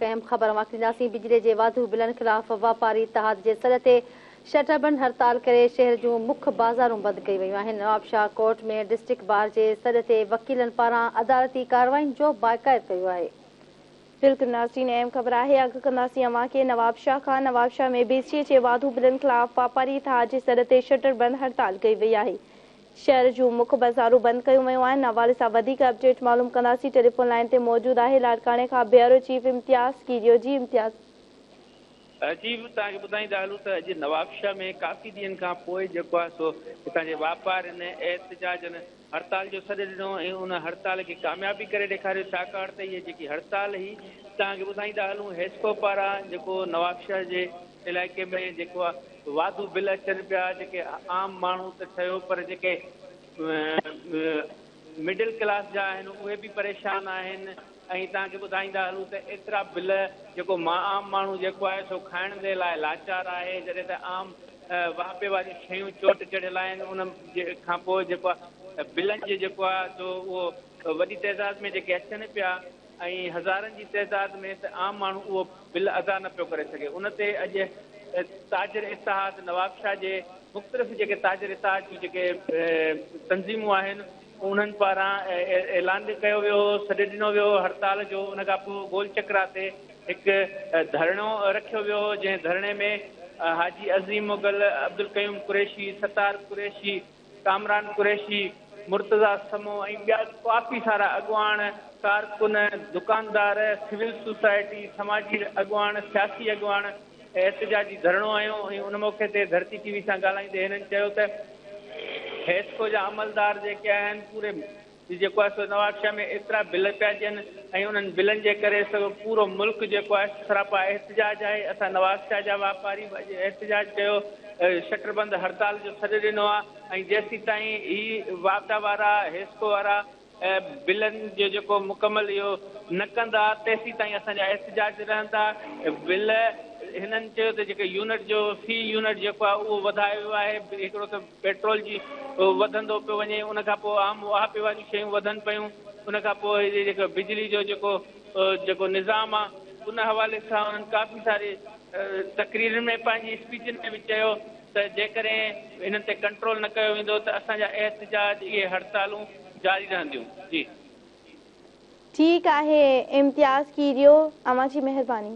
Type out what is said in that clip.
अहम ख़बर वाकिंदासीं। बिजली जे वाधू बिलनि ख़िलाफ़ वापारी इतिहाद जे सॾ ते शटरबंद हड़ताल करे शहर जूं मुख्य बाज़ारूं बंदि कई वयूं आहिनि। नवाबशाह कोर्ट में डिस्ट्रिक्ट बार जे सॾ ते वकीलनि पारां अदालती कार्रवाइनि जो बाक़ाइदु कयो आहे। बिल्कुलु नाज़रीन, अहम ख़बर आहे। अॻु कंदासीं अव्हां खे नवाबशाह खां। नवाबशाह में बिजलीअ जे वाधू बिलनि ख़िलाफ़ वापारी इतिहाद जे सॾ ते शटरबंद हड़ताल कई वई आहे। शहर जूं मुख्य बाज़ारूं बंदि कयूं वयूं आहिनि। हवाले सां वधीक अपडेट मालूम कंदासीं। टेलीफोन लाइन ते मौजूदु आहे लाड़काणे खां ब्यूरो चीफ इम्तियाज़ कीरियो। जी इम्तियाज़। जी तव्हांखे ॿुधाईंदा हलूं त अॼु नवाबशाह में काफ़ी ॾींहंनि खां पोइ जेको आहे सो हितां जे वापारियुनि एहतिजाजनि हड़ताल जो सॾु ॾिनो ऐं उन हड़ताल खे कामयाबी करे ॾेखारियो। छाकाणि त इहा जेकी हड़ताल हुई, तव्हांखे ॿुधाईंदा हलूं, हेस्को पारां जेको नवाबशाह जे इलाइक़े में जेको आहे वाधू बिल अचनि पिया, जेके आम माण्हू त चयो पर जेके मिडिल क्लास जा आहिनि उहे बि परेशान आहिनि। ऐं तव्हांखे ॿुधाईंदा हलूं त एतिरा बिल जेको आम माण्हू जेको आहे सो खाइण जे लाइ लाचार आहे, जॾहिं त आम वापे वारियूं शयूं चोट चढ़ियल आहिनि। उन खां पोइ जेको आहे बिलनि जे जेको आहे सो उहो वॾी तइदाद में जेके अचनि पिया ऐं हज़ारनि जी तइदाद में, त आम माण्हू उहो बिल अदा न पियो करे सघे। उन ते अॼु ताजिर इतिहाद नवाबशाह जे मुख़्तलिफ़ जेके ताजिर इतिहाद जूं जेके तंज़ीमूं आहिनि उन्हनि पारां ऐलान कयो वियो, सॾु ॾिनो वियो हड़ताल जो। उन खां पोइ गोल चक्रा ते हिकु धरणो रखियो वियो, जंहिं धरणे में हाजी अज़ीम मुग़ल, अब्दुल क़यूम कुरैशी, सतार कुरैशी, कामरान कुरैशी, मुर्तज़ा समो ऐं ॿिया काफ़ी सारा अॻुवान, कारकुन, दुकानदार, सिविल सोसाइटी, समाजी अॻुवान, सियासी अॻुवान एहतिजाजी धरणो आयो। ऐं उन मौक़े ते धरती टीवी सां ॻाल्हाईंदे हिननि चयो त हेस्को जा अमलदार जेके आहिनि पूरे जेको आहे सो नवाबशाह में एतिरा बिल पिया ॾियनि ऐं उन्हनि बिलनि जे करे सॼो पूरो मुल्क जेको आहे सरापा एहतिजाज आहे। असां नवाबशाह जा वापारी एहतिजाज कयो, शटरबंद हड़ताल जो सॾु ॾिनो आहे। ऐं जेसीं ताईं ही वापदा वारा हेस्को वारा बिलनि जो जेको मुकमल इहो न कंदा, तेसीं ताईं असांजा एहतिजाज रहंदा। बिल हिननि चयो त जेके यूनिट जो फी यूनिट जेको आहे उहो वधायो वियो आहे। हिकिड़ो त पेट्रोल जी वधंदो पियो वञे, उन खां पोइ आम वापे वारियूं शयूं वधनि पियूं, उन खां पोइ जेको बिजली जो जेको निज़ाम आहे उन हवाले सां उन्हनि काफ़ी सारी तक़रीरुनि में पंहिंजी स्पीचुनि में बि चयो त जेकॾहिं हिननि ते कंट्रोल न कयो वेंदो त असांजा एहतिजाज इहे हड़तालूं जारी रहंदियूं। जी ठीकु आहे इम्तियाज़ कीरियो, अव्हां जी महिरबानी।